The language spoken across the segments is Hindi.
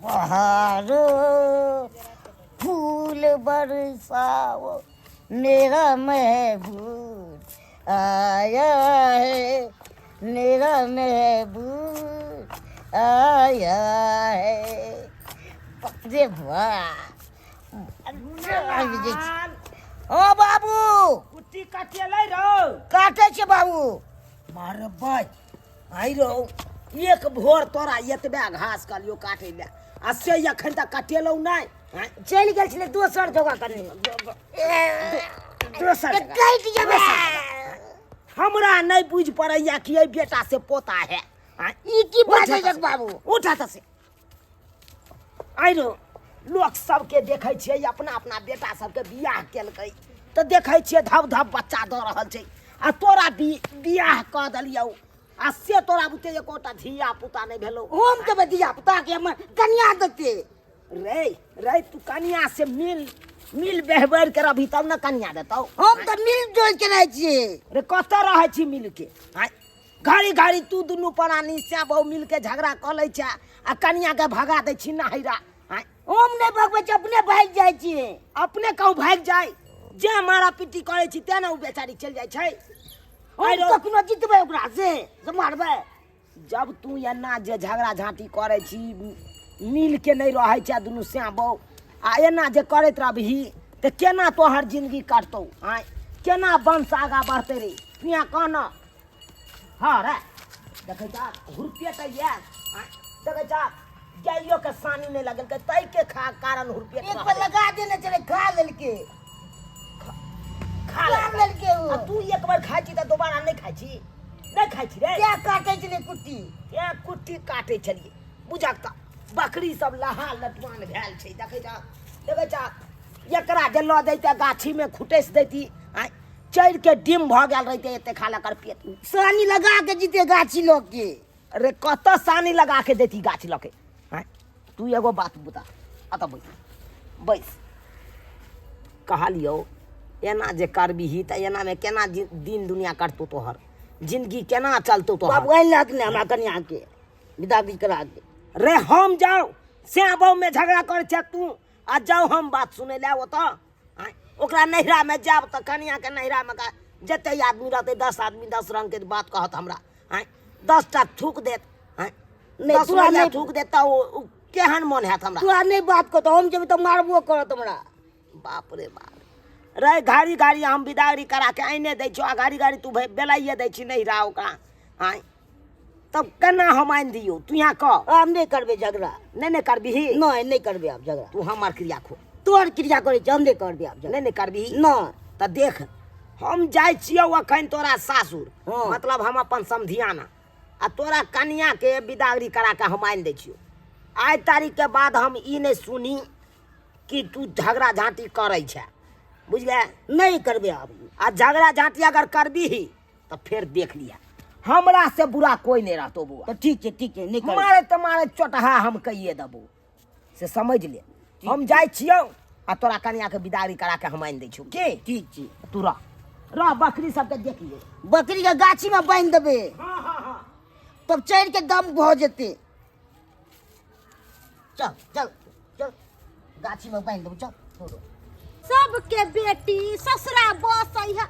बहारो फूल बरसाओ मेरा महबूब आया है, मेरा महबूब आया है। अरे वाह ओ बाबू कुट्टी काटिए लै रहो। काटे छे बाबू। मारे भाई आई रहो एक भोर तोरा एतबे घास कालियो काटे ले आ से एखन तक काटेलौ नै। चल गेल छले दोसर जगह करने दोसर कट जेबे। हमरा नहीं बुझ पड़ैया कि ए बेटा से पोता है। ई की बात है बाबू? उठा त से आई रहो लोग सबके देखै छियै अपना अपना बेटा सबके बियाह केलकै त देखै छियै धब धब बच्चा द रहल छै आ तोरा बियाह क देलियौ आ से तोरा बुते एकोटा धिया पुता नहीं भेलौ। हम के दिया पुता के हम कन्या देते रे रे तू कन्या से मिल बेहबर कर अभी तब न कन्या देतौ। हम तो मिल जोल के रह छिए। रे कत रहै छी मिल के? घड़ी घड़ी तू दुनू प्राणी से बहु मिल के झगड़ा क लै छ आ कन्या के भगा दै छी नहिरा। हम नहीं भगबै छी, अपने भाग जाय छी। अपने कहू भाग जाय जे मारा पीटी करे छी तेना उ बेचारी चल जाय छै। हम कखनो जितबै ओकरा से मारबै। जब तू एना जे झगड़ा झांटी करे छी मिल के नहीं रहै छै दुनू से बहु आ एना जे करैत रहबही त केना तोहर जिंदगी काटतौ? केना वंश आगा बढ़ते रे? पिया कहना हाँ रे देखे जा हुरपिया त ये देखे जा गाइयो के सानी नहीं लगल के तई के कारण हुरपिया एक पर लगा देने चले खा लेलके खा लेलके आ तू एक बार खाई छी त दोबारा नहीं खाई छी? नहीं खाई छी रे। क्या काटे चले कुट्टी? क्या कुट्टी काटे चलिए बुझक त बकरी सब लहा लटवान भेल छै देखे जा एकरा जे ल दैते गाछी में खुटेस दैती चढ़ के डिम भ गेल रहते एते खाला कर पेट सानी लगा के जीते गाछी लोग के। अरे कत सानी लगा के देती गाछ लके? तू एगो बात बता अत बैस कहलियो एना जे करबीही त एना में केना दिन दुनिया कटतो तोहर जिंदगी केना चलतो तोहर? बाबू आई लाग ने हमरा कन्या के विदाई करा दे। रे हम जाओ से बहु में झगड़ा करे छ तू आ जाओ हम बात सुने ले वो तो ओकरा नहिरा में जाब त कन्या के नहिरा में जते आदमी रहते 10 आदमी 10 रंग के बात कहत हमरा 10 टा थूक देत नहीं तोरा नहीं थूक देत त केहन मन हैत हमरा? तोरा नहीं बात को तो हम जब तो मारबो करत हमरा। बाप रे बाप रे घाड़ी घाड़ी हम विदागरी करा के आइने दै छो आ घाड़ी घाड़ी तू बेलाइए दै छी नहिरा ओकरा तब केना हम आइन दियो? तू यहाँ कह हम नहीं करबे झगड़ा। नहीं करबीही? नहीं करबे आप झगड़ा। तू हमार क्रिया खो तोर क्रिया करे छ हम नहीं करबे आप झगड़ा। नहीं करबीही? नहीं त देख हम जाय छियौ अखन तोरा सासुर हाँ। मतलब हम अपन समधियाना आ तोरा कन्या के विदागरी करा के हम आइन दै छियौ। आज तारीख के बाद हम ई नहीं सुनी कि तू झगड़ा झांटी करे छ बुझ गए? नहीं करबे आप। आ झगड़ा झांटी अगर करबीही तो फिर देख लिया हमरा से बुरा कोई नहीं रहतो बुआ। तो ठीक है नहीं कर। मारे तुम्हारे चोटहा हम कहिए देबो से समझ ले। हम जाय छियौ आ तोरा कन्या के विदागरी करा के हम आइन दै छियौ। के ठीक छै तू रह बकरी सबके देख लिए। बकरी के गाछी में बांध देबे हाँ तब चढ़ के दम भ जेते। चल चल चल गाछी में बांध देबो चल। सबके बेटी ससुरा बसै है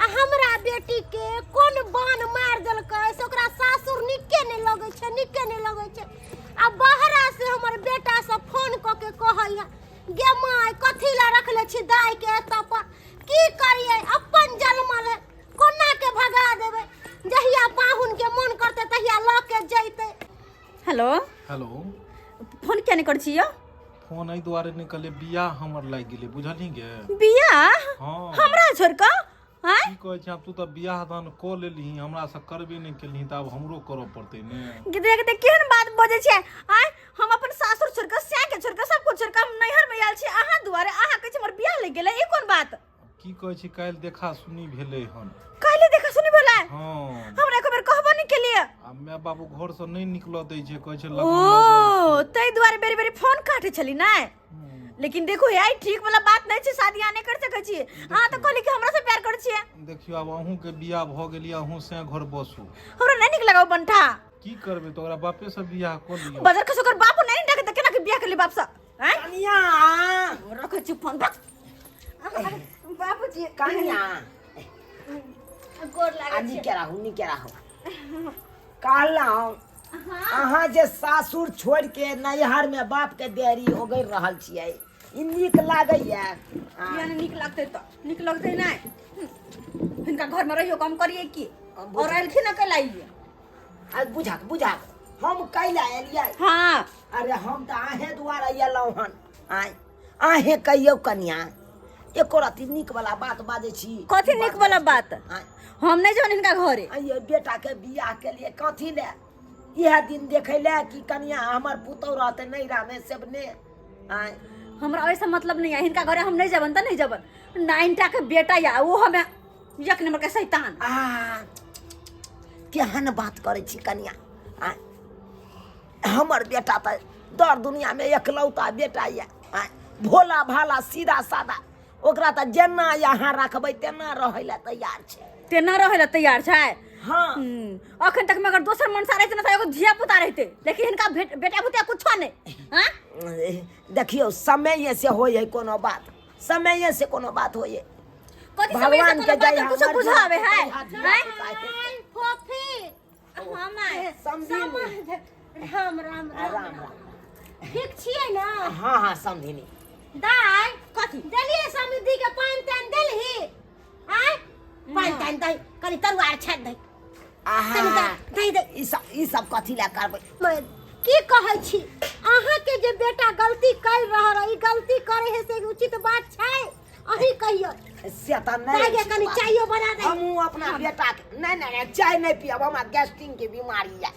आ हमरा बेटी के कोन बान मार देलकै से ओकरा सासुर निके नहीं लगै छै आ बहरा से हमर बेटा सब फोन क के कहै है गे माय कथी ला रखले छी दाई के एत पर की करिए अपन जन्मल है कोना के भगा देबे जहिया पाहुन के मन करते तहिया ल के जइते। हेलो फोन क्या नहीं कर छियो? फोन एहि दुआरे नहीं कहले बियाह हमर लाग गेले बुझली गे। बियाह हाँ हमरा छोड़ के की कहै छै तू त बियाह दान क लेली हमरा से करबे नहीं केलही त अब हमरो करऽ पड़तै ने। देख देख केहन बात बजे छै हम अपन सासुर छोड़ के स्या के छोड़ के सब कुछ छोड़ के हम नैहर में आयल छी अहाँ दुआरे अहाँ कहै छै हमर बियाह लाग गेलै ई कोन बात? की कहै छै काल्हि देखा सुनी भेलै हन। काल्हि देखा सुनी भेलै? हाँ हमरा एक बेर कहबो नहीं केलिए। आ माय बाबू घर से नहीं निकल दै छै कहै छै ओ लगन तै दुआरे बेरी बेरी फोन काटे छली नै। लेकिन देखो यार ठीक वाला बात नहीं छै शादी आने कर सकै छी हां त कहली कि हमरा से प्यार कर छिए। देखियो अब अहूं के बियाह भ गेलिए अहूं से घर बसू हमरा नहीं निक लगाओ बनठा की करबे तो ओकरा बापे से बियाह क लियो। बाजार खसो कर बापू नहीं डाके त केना के बियाह बोली बाप सा हैं कनिया रखो चुप फोन बाबूजी कनिया गोर लागे आनी के रहू कहलहुँ अहाँ जे सासुर छोड़ के नैहर में बाप के देरी हो गई रहल छियै ई नीक लागैया यानी नीक लगते नहीं हिनका घर में रहियो काम करिए की और एलखिन न कलाइए आज बुझाक हम कैला एलियै हाँ अरे हम तो आहे दुआरा एलहुँ हन आहे कहियौ कनिया एको रति नीक वाला बात बाजै छी कथी नीक वाला बात हम नहीं जान हिनका घरे ये बेटा के बियाह के लिए कथी ले यह दिन देखे ले कि कनिया हमर पुतौ रहते नहीं रामे सब ने हमरा ऐसा मतलब नहीं है हिनका घरे हम नहीं जबन त नहीं जबन नाइनटा के बेटा या वो हमें एक नंबर के शैतान केहन बात करे छी कनिया हमर बेटा त दर दुनिया में एकलौता बेटा या भोला भाला सीधा सादा ओकरा त जेना यहाँ रखबै तेना रहै ला तैयार छै तेना रहे ला तैयार छै हाँ अखन तक में अगर दोसर मनसा रहते ना तो एगो धिया पुता रहते लेकिन हिनका बेटा बुतिया कुछो नहीं हां देखियो समय से होय है कोनो बात समय से कोनो बात होय है कथी भगवान के जय कुछ बुझावे है फोफी हम नहीं समझी राम राम राम ठीक छियै ना हाँ हाँ समझिनी दाई कथी देलिए समिति के पानी तान देलही आय पानी तान दई कनी तरुआर छाड़ दई ई सब कथी ला करबै की कहै छी अहाँ के जे बेटा गलती कर रहा ई गलती करे है से उचित बात छै अही कहियो से त नहीं दाई कनी चाइयो बना दे हमहू अपना बेटा के नहीं चाय नहीं पियब हमरा गैस्ट्रिक के बीमारी है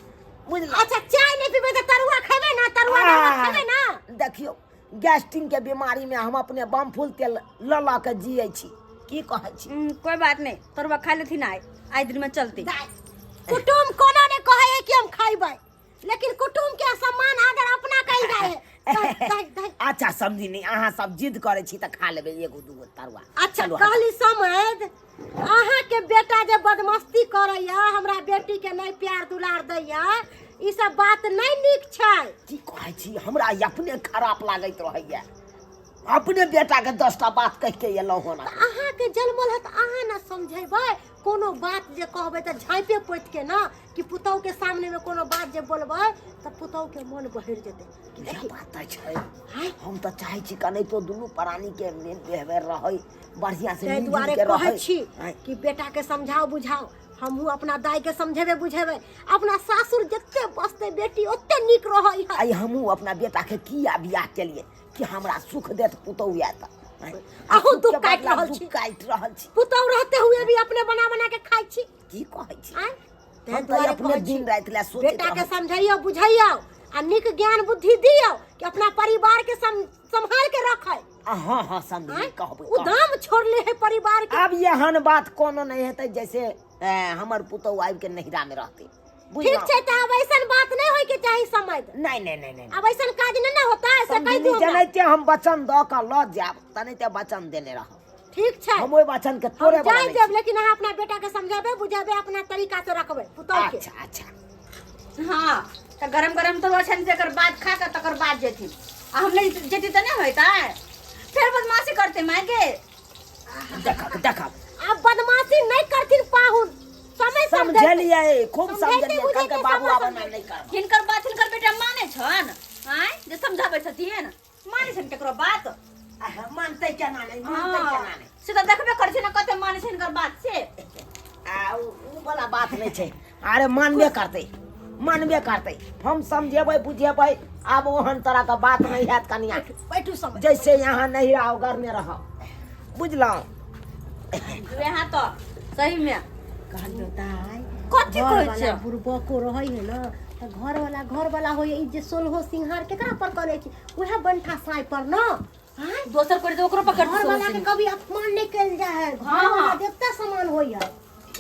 बुझल अच्छा चाय नहीं पीबे त तरुआ खेबे ना तरुआ खेबे ना देखियो गैस्ट्रिक के बीमारी में हम अपने बम फूल तेल ल के जियै छी की कहै छी कोई बात नहीं तरुआ खा लेथी ना आज दिन में चलती कुटुम कोनो ने कहे है कि हम खाइबै लेकिन कुटुम के सम्मान आदर अपना कइल जाए अच्छा समझी नहीं अहाँ सब जिद करे छी त खा लेबे एगो दूगो तरुआ अच्छा कहली समझ अहाँ के बेटा जे बदमस्ती करैया हमरा बेटी के नहीं प्यार दुलार दैया ई सब बात नहीं नीक छै की कहै छी हमरा अपने खराब लागैत रहैया अपने बेटा के 10टा बात कह के एलौ हन अहाँ के जन्मल है त अहाँ ना समझेबै कोनो बात जे कहबै त झाँपे पोत के ना कि पुतौ के सामने में कोनो बात जे बोलबै त पुतौ के मन बहिर जेतै की बात छै हम त चाहै छी कनै तो दुनू प्राणी के मेल व्यवहार रहै बढ़िया से मिल दुआरे के रहै कहै छी कि बेटा के समझाओ बुझाओ हमहू अपना दाई के समझेबे बुझेबे अपना सासुर जत्ते बसते बेटी ओत्ते निक रहै है आई हमहू अपना बेटा के किया बियाह के लिए कि हमरा सुख देत पुतौ या त अहू दुख काट रहल छी पुतौ रहते हुए भी अपने बना बना के खाइ छी की कहै छी हम तो अपने दिन रात ला सोचैत बेटा के समझाइयो बुझाइयो आ निक ज्ञान बुद्धि दियो कि अपना परिवार के संभाल के रखै हाँ हाँ समझी कहबै उदाम छोड़ले है परिवार के अब यहन बात कोनो नहीं हेतै जैसे हमर पुतौ आबि के नहिरा में रहते ठीक छै त अब ऐसन बात नहीं होय के चाही समझ नहीं अब ऐसन काज नहीं होता है से कह दियो जनैते हम वचन द क ल जाब तनैते वचन देने रह ठीक छै हम ओइ वचन के तोरे जाय देब लेकिन अहाँ अपना बेटा के समझाबे बुझाबे अपना तरीका से रखबे पुतौ के अच्छा हां त गरम तो छन जेकर बात खा के तकर बाद जेथि हम नहीं जेथि त नहीं होइता फिर बदमाशी करते मायके देखा अब बदमाशी नहीं करथिन पाहुन समय समझलिए खूब समझलिए कल के बाबू आबे नहीं कर हिनकर बात हिनकर बेटा माने छन हां जे समझाबै छथिन माने छन केकरो बात मानते केना नहीं से त देखबे करछि न कते माने छन हिनकर बात से उ वाला बात नहीं छै अरे मानबे करते हम समझेबै बुझेबै अब ओहन तरह का बात नहीं हैत कनिया बैठू समझ जैसे यहाँ नहीं रहो घर में रहो बुझलौ यहाँ तो सही में कहलियो दाई कथि कहै छै बुरबो को रहै है ना त घर वाला होय ई जे सोलहो सिंहार केकरा पर करे छी ओहे बंठा साई पर ना दोसर कर दे ओकरो पकड़ घर वाला के कभी अपमान नहीं कैल जा है घर वाला देवता समान होय है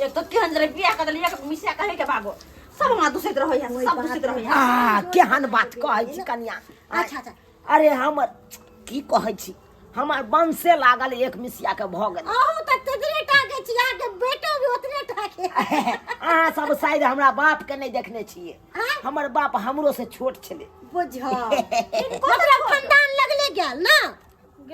एक तो केहन रे बियाह कर लिया के मिसिया कहे के भागो सब वहां दूसरे रहो है सब दूसरे रहो है केहन बात कहै छी कनिया अच्छा अरे हमर की कहै छी हमार बंशे लागल एक मिसिया के भ गेल अहू त तेदरे टाके छी आ के बेटो भी उतने टाके अहाँ सब शायद हमरा बाप के नहीं देखने छिए हमर बाप हमरो से छोट छले बुझा मतलब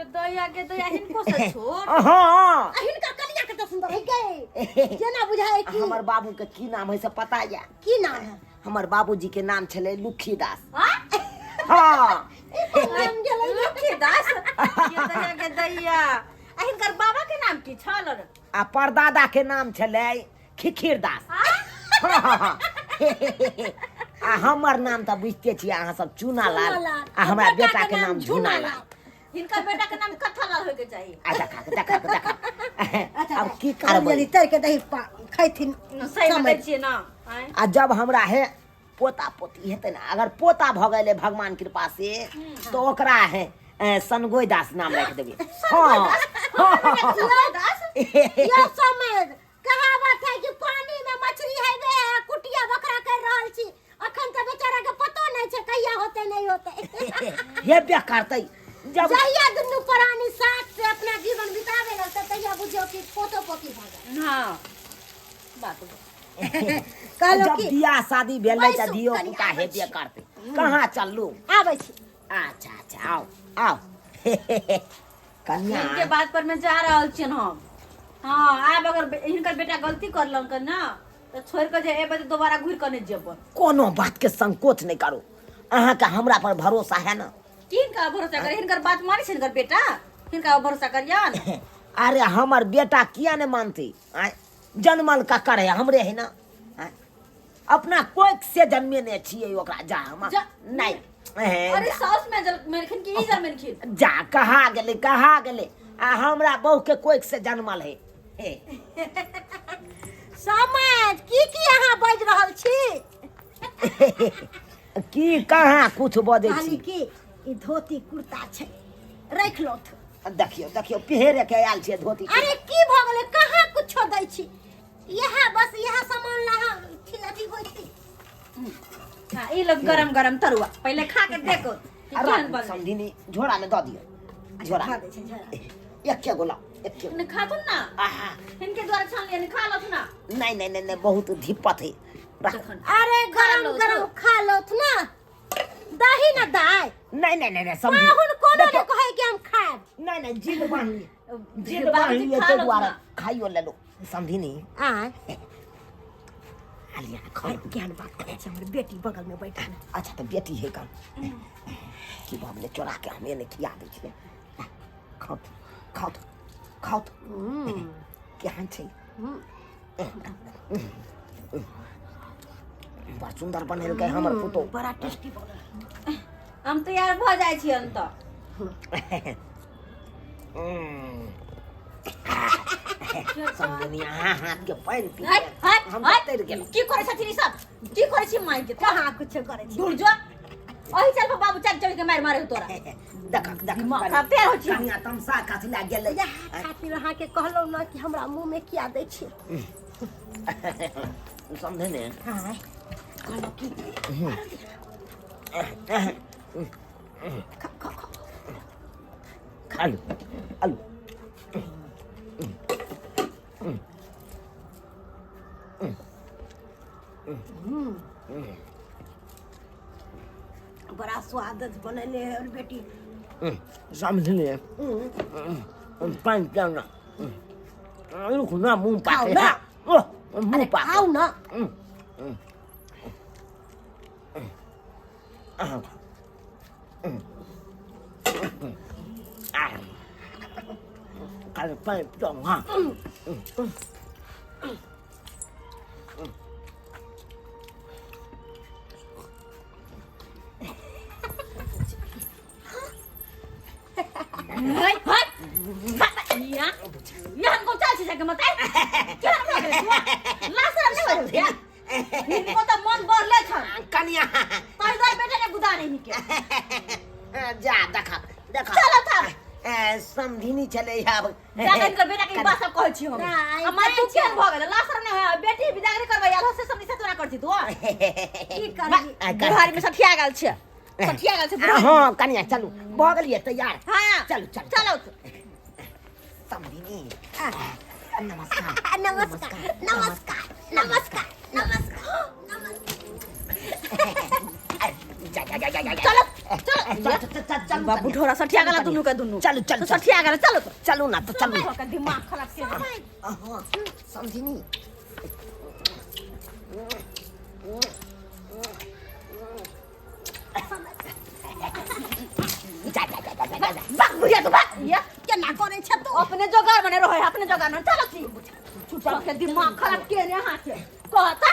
के दया हिनको से छोड़। हाँ हिनकर कनिया के तो सुंदर है गे जेना बुझाए कि हमर बाबू के की नाम है से पता है? की नाम है हमर बाबूजी के नाम छले लुखीदास। हां हाँ नाम गेलै लुखीदास ये दया के दया हिनकर बाबा के नाम की छल? आ परदादा के नाम छले खिखीरदास। हाँ। आ हमर नाम तो बुझते छियै अहाँ सब चूनालाल आ हमरा बेटा के नाम झूनालाल। हिनकर बेटा के नाम कथालाल होय के चाहिए। आ देखा अच्छा अब की करबै? जल्दी तर के दही खैथिन सही बतै छियै ना। आ जब हमरा है पोता पोती हेतै ना, अगर पोता भ गेलै भगवान कृपा से तो ओकरा है सनगोई दास नाम रख देबै। यो समझ कहावत है कि पानी में मछली है वे कुटिया बकरा कर रहल छी अखन त बेचारा के पतो नहीं छै कहिया होते नहीं होते। ये बे करतै जब जहिया दुनू प्राणी साथ से अपना जीवन बितावे लगते तहिया बुझो कि पोतो पोती भ जाए। हां बात कहलो जब कि बियाह शादी भेलै त बैसू, दियो कनी पुता आबै हेबे करतै। कहाँ चललू? आबै छी। अच्छा आओ आओ। कन्या इनके बात पर मैं जा रहल छियन हम। हां आब अगर हिनकर बेटा गलती करलन क ना तो छोड़ के जे एबे दोबारा घुर के नहीं जेबन। कोनो बात के संकोच नहीं करू, अहाँ के हमरा पर भरोसा है ना। किनका भरोसा करे? हिनकर बात माने छै हिनकर बेटा, हिनका भरोसा करियन। अरे हमर बेटा किया नहीं मानती? जन्मल का करे हमरे है ना। अपना कोई से जन्मे नहीं छिए ओकरा जा हम नहीं। अरे साउस में जल मेरखिन की इजर मेरखिन जा कहा गेले आ हमरा बहू के कोई से जन्मल है। समझ की अहाँ बाज रहल छी? की कहाँ कुछ बजै खाली छी? की ई धोती कुर्ता छै रख लो त। देखियो पहरे के आयल छै धोती। अरे की भ गेलै कहाँ कुछो दै छी बस यह सामान लहा अथी होई छी। हां ई लोग गरम गरम तरुआ पहले खा के देखो कि केहन बन। समझिनी झोरा में द दियो। झोरा खा दै छै झोरा। एक के गोला एक के। ने खा तो ना आहा इनके द्वारा छान लिया खा लो ना। नहीं बहुत धिपत है। रख। अरे गरम गरम खा लो ना दही ना दाय। नहीं समझी। पाहुन कोनो ने कहे कि हम खाएब। नहीं जिद बांध बाबूजी लिए खा तो लो द्वारा ना। खाइयो ले लो। समझी नहीं आलिया खाओ। ज्ञान बात करे छै हमर बेटी बगल में बैठल। अच्छा तो बेटी है का की बाबले चोरा के हमें ने खिया दै छियै। खाओ केहन छै? बड़ सुंदर बनेलकै हमर पुतो। बड़ा टेस्टी बनल। हम तैयार भ जाय छी अंत। समझनी हाथ के पैर पी हट हम हट तर गेल। की करे छथिन ई सब? की करे छी माई के? कहाँ कुछो करे छी। दूर जो ओही चल बाबू चल चल के मार मारे तोरा। देख माथा पेर हो छी। कनिया तमसा काथ ला गेलै। खातिर अहाँ के कहलौ ना कि हमरा मुंह में किया दै छी। समझे ने? हां कहलौ कि आलू आलू बड़ा स्वादिष्ट बनले है और बेटी। समझ ले पानी पियाना रुक ना मुंह पाके ना। मुंह पाके खाओ ना। कल पानी पियो हाँ। हट हट यहाँ को चल छी जाके मत क्या रे तू लासर नहीं हो रे इनको तो मन बोर ले छ कनिया तोय दर बेटे ने गुदा नहीं के जा देखा चलो था समझिनी चले अब जागन कर बेटा के बात सब कहै छी हम हमार तू केन भ गेल लासर नहीं है बेटी बिदागरी करबै यार से समझ से तोरा करती तू की करबी बुढ़ारी में सठिया गेल छ सठिया गेल छ हाँ कनिया चलू भ गेलिए तैयार। हां चलो चलो समझिनी नमस्कार नमस्कार नमस्कार नमस्कार नमस्कार चलो चलो बाबू ढोरा सठिया गला दुनू के दुनू चलो चलो तो सठिया गला चलो तो चलो ना तो चलो का दिमाग खराब के हाँ समझी नहीं बाग बुढ़िया तो बाग या केना करे छ तू अपने जोगार बने रहो अपने जोगार में चलो छी छुटा के दिमाग खराब के ने हाथ से कहता